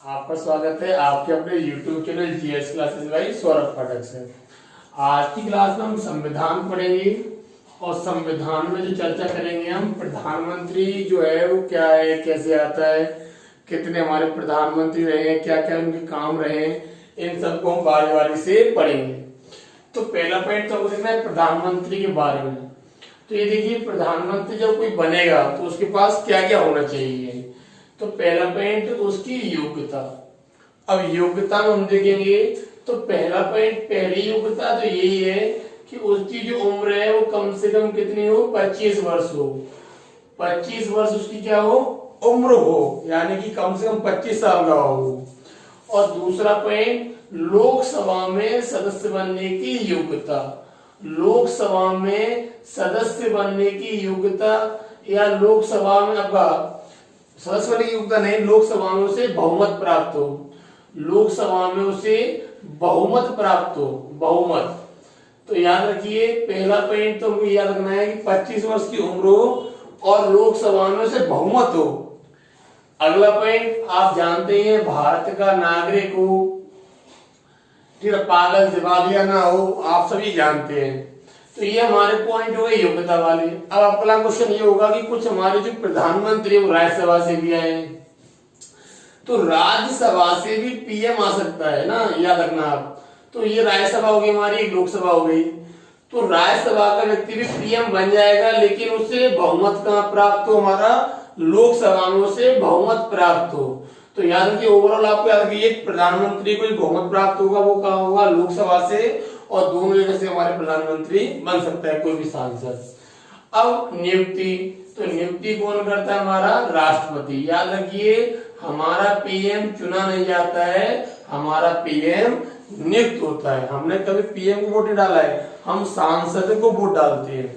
आपका स्वागत है आपके अपने YouTube channel GS classes by Saurabh Pathak से। आज की क्लास में हम संविधान पढ़ेंगे और संविधान में जो चर्चा करेंगे हम प्रधानमंत्री जो है वो क्या है, कैसे आता है, कितने हमारे प्रधानमंत्री रहे हैं, क्या क्या उनके काम रहे हैं, इन सबको हम बारी बारी से पढ़ेंगे। तो पहला पॉइंट तो देखना है प्रधानमंत्री के बारे में। तो ये देखिए प्रधानमंत्री जब कोई बनेगा तो उसके पास क्या क्या होना चाहिए। तो पहला पॉइंट उसकी योग्यता। अब योग्यता में हम देखेंगे तो पहला पॉइंट, पहली योग्यता तो यही है कि उसकी जो उम्र है वो कम से कम कितनी हो, 25 वर्ष हो। 25 वर्ष उसकी क्या हो, उम्र हो, यानी कि कम से कम 25 साल का हो। और दूसरा पॉइंट लोकसभा में सदस्य बनने की योग्यता। लोकसभा में सदस्य बनने की योग्यता या लोकसभा में आपका सदस्य बनने की योग्यता नहीं, लोकसभा में उसे बहुमत प्राप्त हो। लोकसभा में उसे बहुमत प्राप्त हो, बहुमत। तो याद रखिए पहला पॉइंट तो हमको याद रखना है कि 25 वर्ष की उम्र हो और लोकसभा में उसे बहुमत हो। अगला पॉइंट आप जानते हैं भारत का नागरिक हो, ठीक है, पागल दिवालिया ना हो, आप सभी जानते हैं। तो ये हमारे पॉइंट हो गए योग्यता वाले। अब अगला क्वेश्चन ये होगा कि कुछ हमारे जो प्रधानमंत्री वो राज्यसभा से भी आए हैं, तो राज्यसभा से भी पीएम आ सकता है ना, याद रखना आप। तो ये राज्यसभा हो गई हमारी, एक लोकसभा हो गई। तो राज्यसभा का व्यक्ति भी पीएम बन जाएगा, लेकिन उसे बहुमत कहाँ प्राप्त हो, हमारा लोकसभा में उसे बहुमत प्राप्त हो। तो याद रखिए ओवरऑल आपको याद रखिए प्रधानमंत्री को बहुमत प्राप्त होगा वो कहाँ होगा, लोकसभा से, और दोनों जगह से हमारे प्रधानमंत्री बन सकता है कोई भी सांसद। अब नियुक्ति, तो नियुक्ति कौन करता है, हमारा राष्ट्रपति। याद रखिए हमारा पीएम चुना नहीं जाता है, हमारा पीएम नियुक्त होता है। हमने कभी पीएम को वोट नहीं डाला है, हम सांसद को वोट डालते हैं।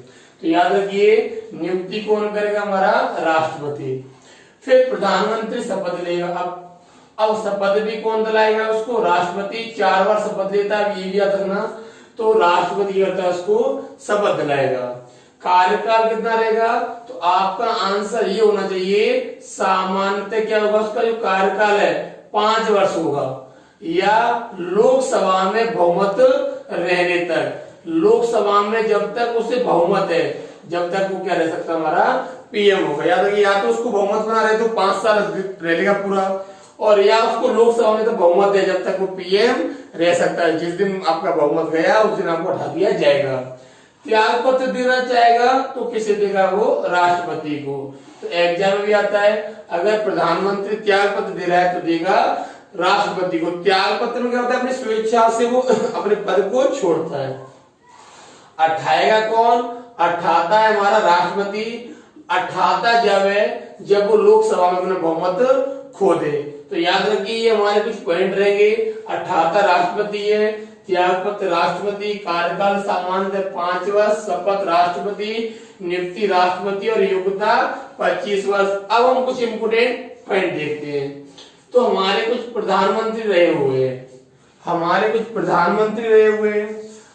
तो याद रखिए नियुक्ति कौन करेगा, हमारा राष्ट्रपति। फिर प्रधानमंत्री शपथ लेगा। अब शपथ भी कौन दिलाएगा उसको, राष्ट्रपति। 4 बार शपथ लेता है, ये भी याद रखना। तो राष्ट्रपति करता है उसको शपथ दिलाएगा। कार्यकाल कितना रहेगा, तो आपका आंसर ये होना चाहिए सामान्यतः क्या होगा उसका जो कार्यकाल है 5 वर्ष होगा, या लोकसभा में बहुमत रहने तक। लोकसभा में जब तक उसे बहुमत है, जब तक वो क्या रह सकता हमारा पीएम होगा। याद रखिए या तो उसको बहुमत बना रहे तो 5 साल रहेगा पूरा, और या उसको लोकसभा में तो बहुमत है जब तक वो पीएम रह सकता है। जिस दिन आपका बहुमत गया उस दिन आपको हटा दिया जाएगा। त्याग पत्र देना चाहेगा तो किसे देगा, वो राष्ट्रपति को। तो एग्जाम में भी आता है अगर प्रधानमंत्री त्याग पत्र दे रहा है तो देगा राष्ट्रपति को। त्याग पत्र में क्या होता है, अपनी स्वेच्छा से वो अपने पद को छोड़ता है। अठाएगा कौन, अठाता है हमारा राष्ट्रपति। अठाता जब है जब वो लोकसभा में अपना बहुमत खो दे। तो याद रखिए ये हमारे कुछ पॉइंट रहेंगे। अठाता राष्ट्रपति है, त्यागपत्र राष्ट्रपति, कार्यकाल सामान्य 5 वर्ष, शपथ राष्ट्रपति, नियुक्ति राष्ट्रपति और योग्यता 25 वर्ष। अब हम कुछ इंपोर्टेंट पॉइंट देखते हैं। तो हमारे कुछ प्रधानमंत्री रहे हुए हैं, हमारे कुछ प्रधानमंत्री रहे हुए हैं।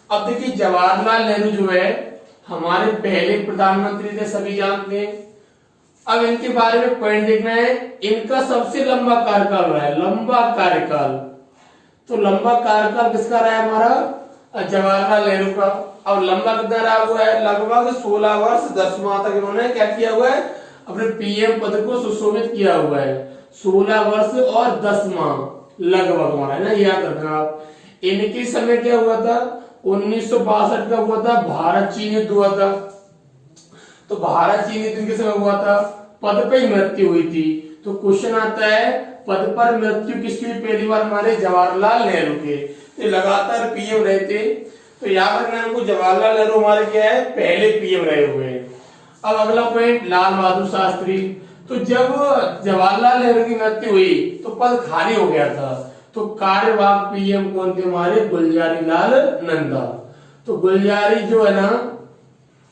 अब देखिए जवाहरलाल नेहरू जो है हमारे पहले प्रधानमंत्री थे, सभी जानते हैं। अब इनके बारे में पॉइंट देखना है, इनका सबसे लंबा कार्यकाल रहा है, लंबा कार्यकाल। तो लंबा कार्यकाल किसका रहा है, हमारा जवाहरलाल नेहरू का। अब लंबा कितना रहा हुआ है, लगभग 16 वर्ष 10 माह तक इन्होंने क्या किया हुआ है, अपने पीएम पद को सुशोभित किया हुआ है। 16 वर्ष और 10 माह लगभग हमारा है ना, याद रखना आप। इनके समय क्या हुआ था, 1962 का हुआ था भारत चीन युद्ध हुआ था। तो भारत चीन युद्ध के समय हुआ था, पद पे ही मृत्यु हुई थी। तो क्वेश्चन आता है पद पर मृत्यु किसकी हुई, पहली बार हमारे जवाहरलाल नेहरू के। तो लगातार पीएम रहे थे। तो याद रखना हमको जवाहरलाल नेहरू हमारे क्या है, पहले पीएम रहे हुए हैं। अब अगला पॉइंट लाल बहादुर शास्त्री। तो जब जवाहरलाल नेहरू की मृत्यु हुई तो पद खाली हो गया था। तो कार्यवाहक पीएम कौन थे, हमारे गुलजारी लाल नंदा। तो गुलजारी जो है ना,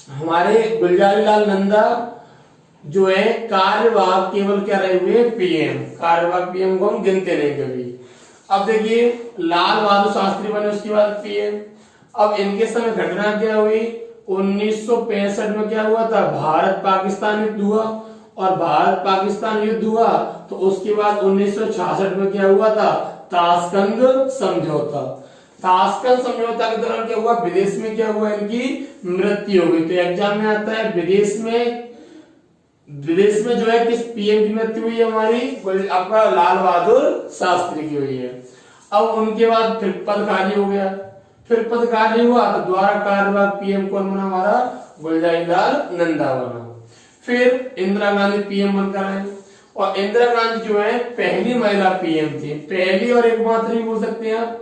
हमारे गुलजारी लाल नंदा जो है कार्यवाहक केवल क्या रहे हुए पीएम। कार्यवाहक पीएम को हम गिनते नहीं कभी। अब देखिए लाल बहादुर शास्त्री बने उसके बाद पीएम। अब इनके समय घटना क्या हुई, 1965 में क्या हुआ था, भारत पाकिस्तान युद्ध हुआ। और भारत पाकिस्तान युद्ध हुआ तो उसके बाद 1966 में क्या हुआ था, ताशकंद समझौता। ताशकंद समझौता के दौरान क्या हुआ, विदेश में क्या हुआ, इनकी मृत्यु हो गई। तो एग्जाम में आता है विदेश में जो है किस पीएम की मृत्यु हुई है हमारी, आपका लाल बहादुर शास्त्री की हुई है। अब उनके बाद फिर पद खाली हो गया, फिर पद खाली हुआ तो द्वारा कार्यवाहक पीएम कौन बना हमारा, गुलजारीलाल नंदा बना। फिर इंदिरा गांधी पीएम बनकर आए और इंदिरा गांधी जो है पहली महिला पीएम थी, पहली और एकमात्र ही बोल सकते हैं आप,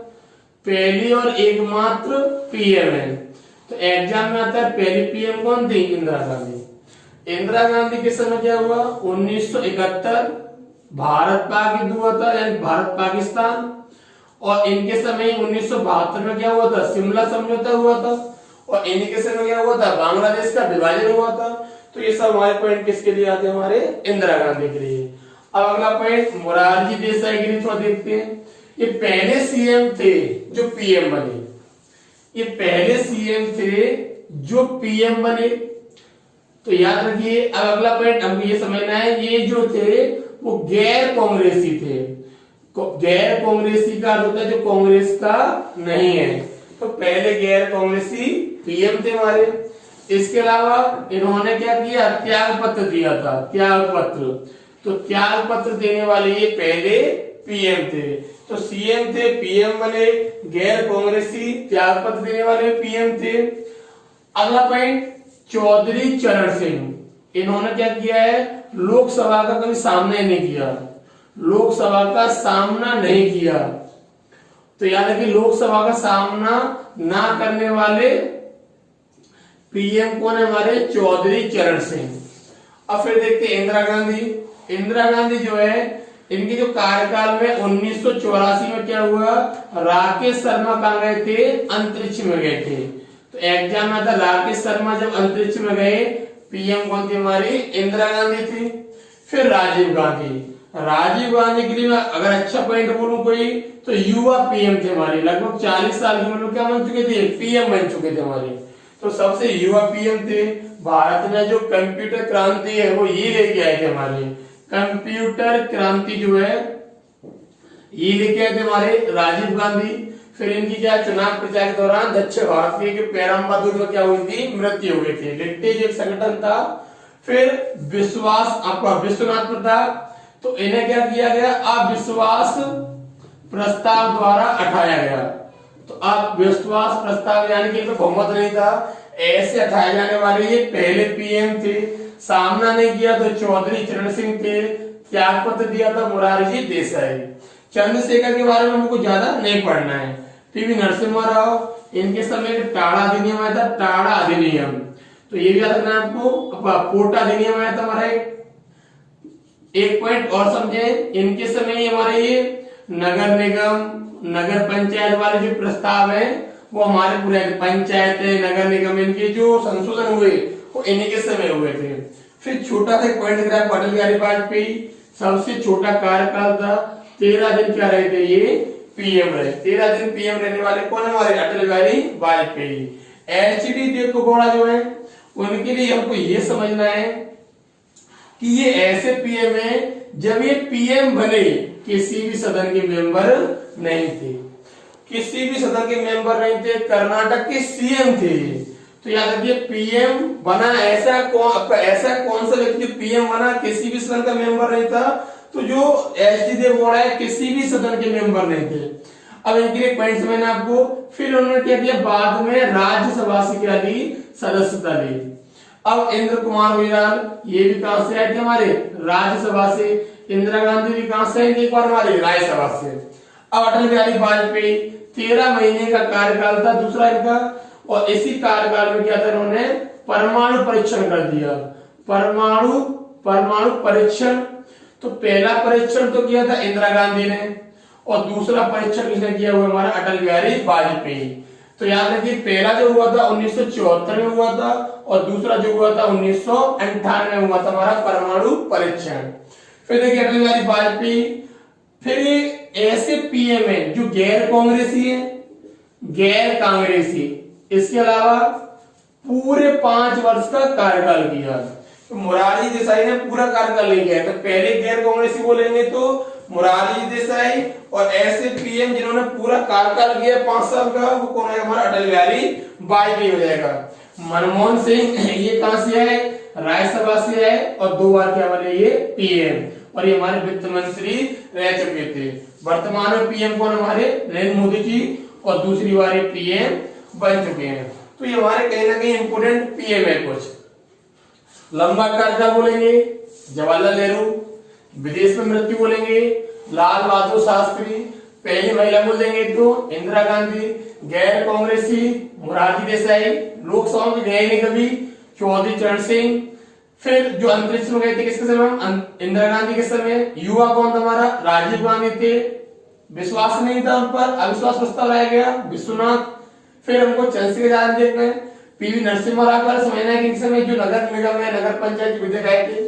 पहली और एकमात्र पीएम है। तो एग्जाम में आता है पहली पीएम कौन थी, इंदिरा गांधी। इंदिरा गांधी के समय क्या हुआ, 1971 भारत पाक युद्ध हुआ था, यानी भारत पाकिस्तान, और इनके समय 1972 में क्या हुआ था, शिमला समझौता हुआ था, और इन्हीं के समय क्या हुआ था, बांग्लादेश का विभाजन हुआ था। तो ये सब हमारे पॉइंट किसके लिए आते हैं, हमारे इंदिरा गांधी के लिए। अब अगला पॉइंट मोरारजी देसाई के लिए थोड़ा देखते हैं। ये पहले सीएम थे जो पीएम बने, ये पहले सीएम थे जो पीएम बने। तो याद रखिए। अब अगला पॉइंट हमको ये समझना है, ये जो थे वो गैर कांग्रेसी थे। गैर कांग्रेसी का होता है जो कांग्रेस का नहीं है। तो पहले गैर कांग्रेसी पीएम थे हमारे। इसके अलावा इन्होंने क्या किया, त्याग पत्र दिया था, त्याग पत्र। तो त्याग पत्र देने वाले ये पहले पीएम थे। तो सीएम थे, पीएम बने, गैर कांग्रेसी, त्याग पत्र देने वाले पीएम थे। अगला पॉइंट, चौधरी चरण सिंह, इन्होंने क्या किया है, लोकसभा का कभी सामना नहीं किया, लोकसभा का सामना नहीं किया। तो याद है कि लोकसभा का सामना ना करने वाले पीएम कौन है हमारे, चौधरी चरण सिंह। अब फिर देखते हैं इंदिरा गांधी। इंदिरा गांधी जो है इनके जो कार्यकाल में 1984 में क्या हुआ, राकेश शर्मा कहाँ गए थे, अंतरिक्ष में गए थे। तो एग्जाम में था राकेश शर्मा जब अंतरिक्ष में गए, पीएम कौन थी हमारी, इंदिरा गांधी थी। फिर राजीव गांधी, राजीव गांधी के लिए मैं अगर अच्छा पॉइंट बोलूं कोई, तो युवा पीएम थे हमारे, लगभग 40 साल की उम्र में क्या बन चुके थे, पीएम बन चुके थे हमारे। तो सबसे युवा पीएम थे। भारत में जो कंप्यूटर क्रांति है वो ये लेके आए थे हमारे, कंप्यूटर क्रांति जो है ये लेके आए थे हमारे राजीव गांधी। फिर इनकी क्या चुनाव प्रचार के दौरान दक्षिण भारत के पेराम्बादुर में क्या हुई थी, मृत्यु हो गई थी। लिट्टेज एक संगठन था। फिर विश्वास, आपका विश्वनाथ प्रताप, तो इन्हें क्या किया गया, अविश्वास प्रस्ताव द्वारा हटाया गया। तो अविश्वास प्रस्ताव यानी कि इनमें बहुमत नहीं था, ऐसे हटाए जाने वाले ये पहले पीएम थे। सामना नहीं किया तो चौधरी चरण सिंह थे। त्याग पत्र दिया था मोरारजी देसाई। चंद्रशेखर के बारे में हमको ज्यादा नहीं पढ़ना है। पीवी नरसिम्हा राव, इनके समय टाड़ा अधिनियम आया था, टाड़ा अधिनियम। तो ये भी याद रखना है आपको। पोटा अधिनियम आया था हमारा, एक पॉइंट और समझे, इनके समय हमारे ये नगर निगम, नगर पंचायत वाले जो प्रस्ताव है वो हमारे पूरे पंचायत नगर निगम इनके जो संशोधन हुए वो इन्हीं के समय हुए थे। फिर छोटा सा पॉइंट अटल बिहारी वाजपेयी, सबसे छोटा कार्यकाल था, 13 दिन क्या रहे थे ये पीएम रहे। 13 दिन पीएम रहने वाले कौन है हमारे, अटल बिहारी वाजपेयी। एचडी देवगौड़ा जो है उनके लिए हमको ये समझना है कि ये ऐसे पीएम है जब ये पीएम बने किसी भी सदन के मेंबर नहीं थे, किसी भी सदन के मेंबर नहीं थे, कर्नाटक के सीएम थे। तो याद रखिए पीएम बना ऐसा कौन सा व्यक्ति पीएम बना किसी भी सदन का मेंबर नहीं था, तो जो एचडी देवगौड़ा है किसी भी सदन के मेंबर नहीं थे। अब इनके लिए पॉइंट्स मैंने आपको, फिर उन्होंने क्या किया, बाद में राज्यसभा से क्या ली, सदस्यता ली। अब इंद्र कुमार गुजराल, ये भी कहां से आए थे हमारे, राज्यसभा से। इंदिरा गांधी भी कहां से आई थी, एक बार हमारी राज्यसभा से। अब अटल बिहारी वाजपेयी 13 महीने का कार्यकाल था दूसरा इनका, और इसी कार्यकाल में क्या था, इन्होंने परमाणु परीक्षण कर दिया। परमाणु परीक्षण। तो पहला परीक्षण तो किया था इंदिरा गांधी ने, और दूसरा परीक्षण किसने किया हुआ, हमारा अटल बिहारी वाजपेयी। तो याद रखिए पहला जो हुआ था 1974 में हुआ था, और दूसरा जो हुआ था 1998 में हुआ था हमारा परमाणु परीक्षण। फिर देखिए अटल बिहारी वाजपेयी, फिर ये ऐसे पीएम है जो गैर कांग्रेसी है, गैर कांग्रेसी। इसके अलावा पूरे 5 वर्ष का कार्यकाल किया। तो मुरारजी देसाई ने पूरा कार्यकाल ले लिया है। तो पहले गैर कांग्रेसी बोलेंगे तो मुरारजी देसाई, और ऐसे पीएम जिन्होंने पूरा कार्यकाल किया 5 साल का, वो कौन है हमारा? अटल बिहारी वाजपेयी हो जाएगा। मनमोहन सिंह ये कहां से है? राज्यसभा से है, और 2 बार क्या बने ये पीएम, और ये हमारे वित्त मंत्री रह चुके थे। वर्तमान में पीएम कौन हमारे? नरेंद्र मोदी जी, और दूसरी बार ये पीएम बन चुके हैं। तो ये हमारे कहीं ना कहीं इंपोर्टेंट पीएम है। कुछ लंबा कार्यकाल बोलेंगे जवाहरलाल नेहरू, विदेश में मृत्यु बोलेंगे लाल बहादुर शास्त्री, पहली महिला बोल देंगे तो इंदिरा गांधी, गैर कांग्रेसी मोरारजी देसाई, लोकसभा में गए नहीं कभी चौधरी चरण सिंह। फिर जो अंतरिक्ष में गए थे किसके समय? इंदिरा गांधी के समय। युवा कौन था हमारा? राजीव गांधी थे, विश्वास नहीं था उन पर, अविश्वास प्रस्ताव लाया गया, विश्वनाथ। फिर हमको चंद्रशेखर आजाद देखना है, पीवी नरसिम्हा राव का समझना है कि समय जो नगर निगम है, नगर पंचायत विधेयक आए थे।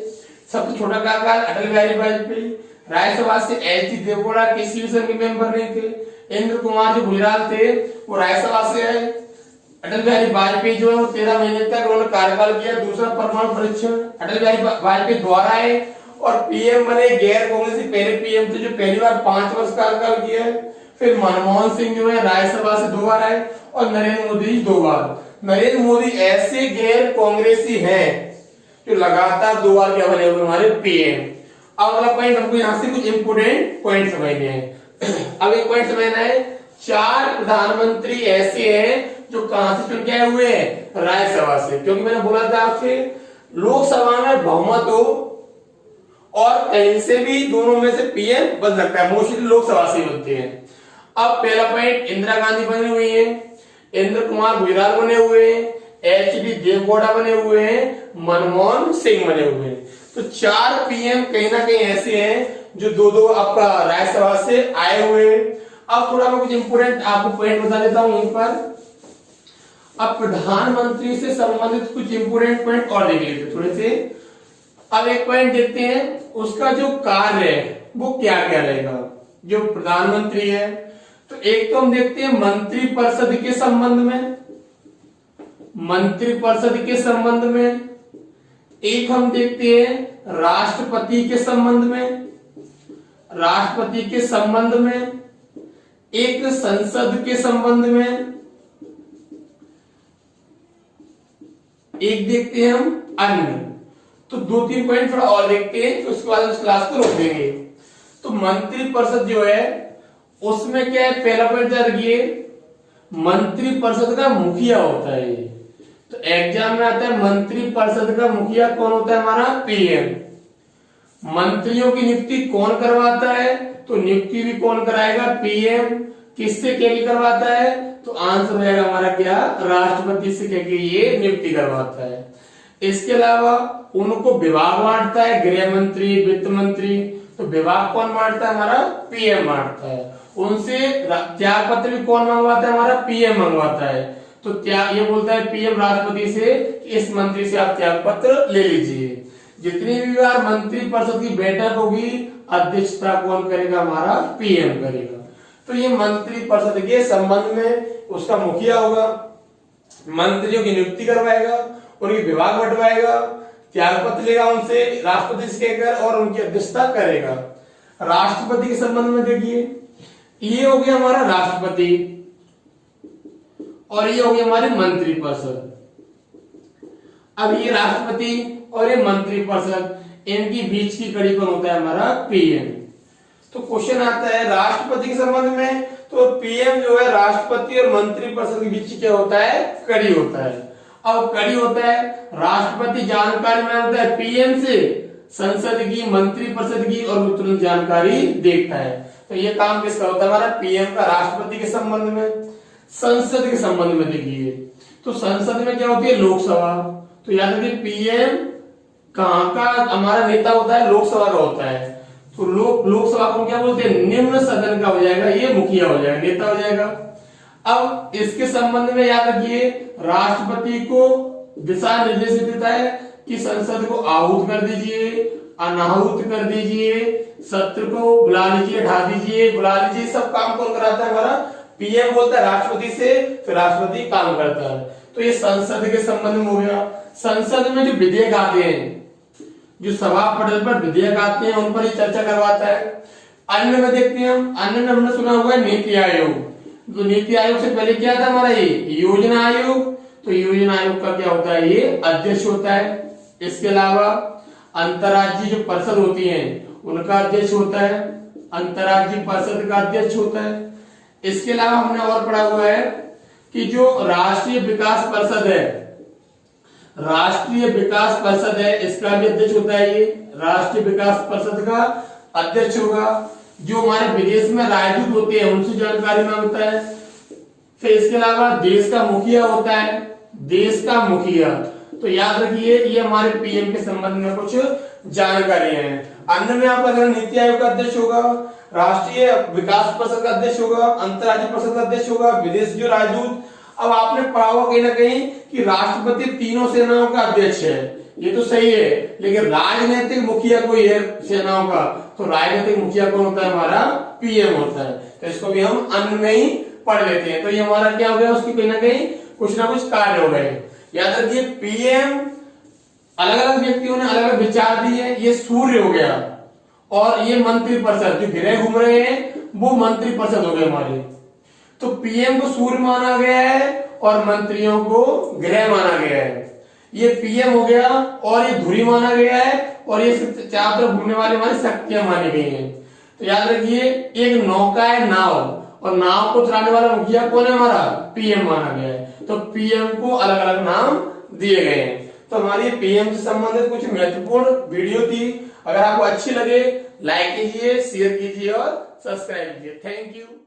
सबसे छोटा कार्यकाल अटल बिहारी वाजपेयी। राज्यसभा से एच.डी. देवगौड़ा किसी भी संघ के मेंबर नहीं थे। इंद्र कुमार जो गुजराल थे वो राज्यसभा से आए। अटल बिहारी वाजपेयी जो है वो 13 महीने तक उन्होंने कार्यकाल किया। दूसरा परमाणु परीक्षण अटल बिहारी वाजपेयी द्वारा है, और पीएम बने गैर कांग्रेसी पहले पीएम थे जो पहली बार 5 वर्ष कार्यकाल किया है। फिर मनमोहन सिंह जो है राज्यसभा से 2 बार आए, और नरेंद्र मोदी 2 बार। नरेंद्र मोदी ऐसे गैर कांग्रेसी हैं जो लगातार 2 बार क्या बने हुए हमारे पीएम। अब अगला पॉइंट हमको यहाँ से कुछ इंपोर्टेंट पॉइंट समझने हैं। अब एक पॉइंट समझना है, 4 प्रधानमंत्री ऐसे हैं जो कहां से चुन के आए हुए हैं? राज्यसभा से। क्योंकि मैंने बोला था आपसे लोकसभा में बहुमत हो और कहीं से भी दोनों में से पीएम बन सकता है, मोस्टली लोकसभा से बनते हैं। अब पहला पॉइंट, इंदिरा गांधी बनी हुई है, इंद्र कुमार गुजराल बने हुए हैं, एच.डी. देवगौड़ा बने हुए हैं, मनमोहन सिंह बने हुए हैं। तो 4 पीएम कहीं ना कहीं ऐसे हैं जो 2-2 आपका राज्यसभा से आए हुए हैं। अब थोड़ा मैं कुछ इंपोर्टेंट आपको पॉइंट बता देता हूं यहीं पर। अब प्रधानमंत्री से संबंधित कुछ इंपोर्टेंट पॉइंट और देख लेते थोड़े से। अब एक पॉइंट देखते हैं, उसका जो कार्य है वो क्या क्या रहेगा जो प्रधानमंत्री है। तो एक तो हम देखते हैं मंत्री परिषद के संबंध में, मंत्री परिषद के संबंध में। एक हम देखते हैं राष्ट्रपति के संबंध में, राष्ट्रपति के संबंध में। एक संसद के संबंध में। एक देखते हैं हम अन्य। तो 2-3 पॉइंट थोड़ा और देखते हैं, तो उसके बाद उस क्लास को रोक देंगे। तो मंत्री परिषद जो है उसमें क्या है? पहला पॉइंट रखिए, मंत्री परिषद का मुखिया होता है। तो एग्जाम में आता है मंत्री परिषद का मुखिया कौन होता है? हमारा पीएम। मंत्रियों की नियुक्ति कौन करवाता है? तो नियुक्ति भी कौन कराएगा? पीएम। किससे क्या करवाता है? तो आंसर हो जाएगा हमारा क्या? राष्ट्रपति से क्या ये नियुक्ति करवाता है। इसके अलावा उनको विभाग बांटता है, गृह मंत्री, वित्त मंत्री। तो विभाग कौन बांटता है? हमारा पीएम बांटता है। उनसे त्याग पत्र भी कौन मंगवाता है? हमारा पीएम मंगवाता है। तो त्याग ये बोलता है पीएम राष्ट्रपति से इस मंत्री से आप त्याग पत्र ले लीजिए। जितनी भी बार मंत्री परिषद की बैठक होगी अध्यक्षता कौन करेगा? हमारा पीएम करेगा। तो ये मंत्री परिषद के संबंध में उसका मुखिया होगा, मंत्रियों की नियुक्ति करवाएगा, उनके विभाग बंटवाएगा, त्याग पत्र लेगा उनसे राष्ट्रपति से कहकर, और उनकी अध्यक्षता करेगा। राष्ट्रपति के संबंध में देखिए, ये हो गया हमारा राष्ट्रपति और ये हो गया हमारे मंत्री परिषद। अब ये राष्ट्रपति और ये मंत्री परिषद, इनकी बीच की कड़ी कौन होता है? हमारा पीएम। तो क्वेश्चन आता है राष्ट्रपति के संबंध में, तो पीएम जो है राष्ट्रपति और मंत्री परिषद के बीच क्या होता है? कड़ी होता है। अब कड़ी होता है, राष्ट्रपति जानकारी में होता है पीएम से, संसद की, मंत्री परिषद की, और तुरंत जानकारी देखता है। तो ये काम किसका होता है? हमारा पीएम का। राष्ट्रपति के संबंध में। संसद के संबंध में देखिए, तो संसद में क्या होती है? लोकसभा। तो याद रखिए पीएम कहाँ का हमारा नेता होता है? लोकसभा का होता है। तो लोकसभा को क्या बोलते हैं? निम्न सदन का हो जाएगा, ये मुखिया हो जाएगा, नेता हो जाएगा। अब इसके संबंध में याद रखिए राष्ट्रपति को दिशा निर्देश देता है कि संसद को आहूत कर दीजिए, अनाहूत कर दीजिए, सत्र को बुला लीजिए, ढा दीजिए, बुला लीजिए। सब काम कौन कराता है? हमारा पीएम बोलता है राष्ट्रपति से, फिर राष्ट्रपति काम करता है। तो ये संसद के संबंध में हो गया। संसद में जो विधेयक आते हैं जो सभा पटल पर विधेयक आते हैं उन पर ही चर्चा करवाता है। अन्य में देखते हैं हम, अन्य में हमने सुना हुआ है नीति आयोग। तो नीति आयोग से पहले क्या था हमारा ये योजना आयोग। तो योजना आयोग का क्या होता है, ये अध्यक्ष होता है। इसके अलावा अंतर्राज्यीय जो परिषद होती है उनका अध्यक्ष होता है, अंतर्राज्यीय परिषद का अध्यक्ष होता है। इसके अलावा हमने और पढ़ा हुआ है कि जो राष्ट्रीय विकास परिषद है, राष्ट्रीय विकास परिषद है, इसका भी अध्यक्ष होता है। ये राष्ट्रीय विकास परिषद का अध्यक्ष होगा। जो हमारे विदेश में राजदूत होते हैं उनसे जानकारी मांगता है। फिर इसके अलावा देश का मुखिया होता है, देश का मुखिया। तो याद रखिए ये हमारे पीएम के संबंध में कुछ जानकारी है। अन्य में आपका नीति आयोग का अध्यक्ष होगा, राष्ट्रीय विकास परिषद का अध्यक्ष होगा, अंतर्राज्यीय परिषद का अध्यक्ष होगा, विदेश जो राजदूत। अब आपने पढ़ा होगा कहीं ना कहीं कि राष्ट्रपति तीनों सेनाओं का अध्यक्ष है, ये तो सही है, लेकिन राजनीतिक मुखिया कोई है सेनाओं का, तो राजनीतिक मुखिया कौन होता है, हमारा पीएम होता है। तो इसको भी हम अन्य में ही पढ़ लेते हैं। तो ये हमारा क्या हो गया, उसकी कहीं ना कहीं कुछ ना कुछ कार्य हो गए। याद रखिए पीएम अलग अलग व्यक्तियों ने अलग अलग विचार दिए, ये सूर्य हो गया। और ये मंत्री परिषद जो ग्रह घूम रहे हैं वो मंत्री परिषद हो गए हमारे। तो पीएम को सूर्य माना गया है और मंत्रियों को ग्रह माना गया है। ये पीएम हो गया और ये धुरी माना गया है और ये चारों तरफ घूमने वाले हमारी शक्तियां मानी गई हैं। तो याद रखिए एक नौका है नाव, और नाव को चलाने वाला मुखिया कौन है, हमारा पीएम माना गया है। तो पीएम को अलग अलग नाम दिए गए हैं। तो हमारी पीएम से संबंधित कुछ महत्वपूर्ण वीडियो थी। अगर आपको अच्छी लगे लाइक कीजिए, शेयर कीजिए और सब्सक्राइब कीजिए। Thank you.